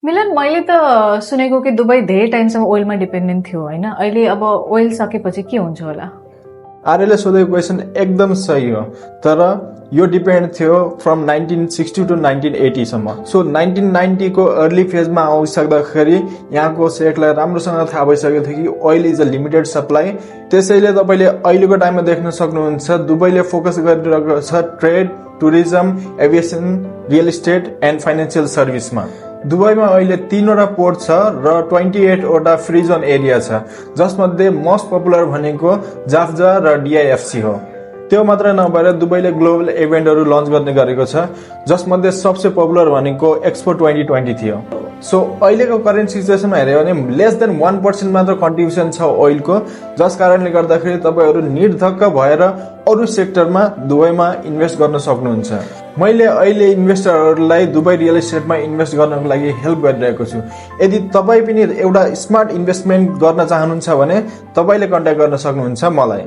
मिलन मैले त सुनेको कि दुबई धेरै टाइमसम्म ओइलमा डिपेन्डेन्ट थियो होइन अहिले अब ओइल सकेपछि के हुन्छ होला आर्यले सोधेको क्वेसन एकदम सही हो तर यो डिपेन्ड थियो फ्रम 1960 टु 1980 सम्म सो 1990 को अर्ली फेजमा आइसक्दाखेरि यहाँको सेक्टलाई राम्रोसँग थाहा भइसकेको थियो कि oil is a limited supply त्यसैले तपाईले अहिलेको टाइममा देख्न सक्नुहुन्छ दुबईले फोकस गरिरहेको छ trade tourism aviation real estate and financial सर्भिसमा दुबईमा अहिले 3वटा पोर्ट छ र 28 वटा फ्री जोन एरिया छ जसमध्ये मोस्ट पपुलर भनेको जाफजा र डिआइएफसी हो त्यो मात्र नभएर दुबईले ग्लोबल इभेन्टहरू लन्च गर्ने गरेको छ जसमध्ये सबसे पपुलर भनेको एक्सपो 2020 थियो सो अहिलेको करेन्ट सिचुएसनमा हेर्यो भने लेस देन 1% मात्र कन्ट्रिब्युसन छ ओइलको जस कारणले गर्दाखेरि तपाईहरु निर्धक्क भएर अरु सेक्टरमा दुबईमा इन्भेस्ट गर्न सक्नुहुन्छ मैले अहिले इन्भेस्टरहरुलाई दुबई रियल इस्टेटमा इन्भेस्ट गर्नको लागि हेल्प गरिरहेको छु यदि तपाई पनि एउटा स्मार्ट इन्भेस्टमेन्ट गर्न चाहनुहुन्छ भने तपाईले कन्ट्याक्ट गर्न सक्नुहुन्छ मलाई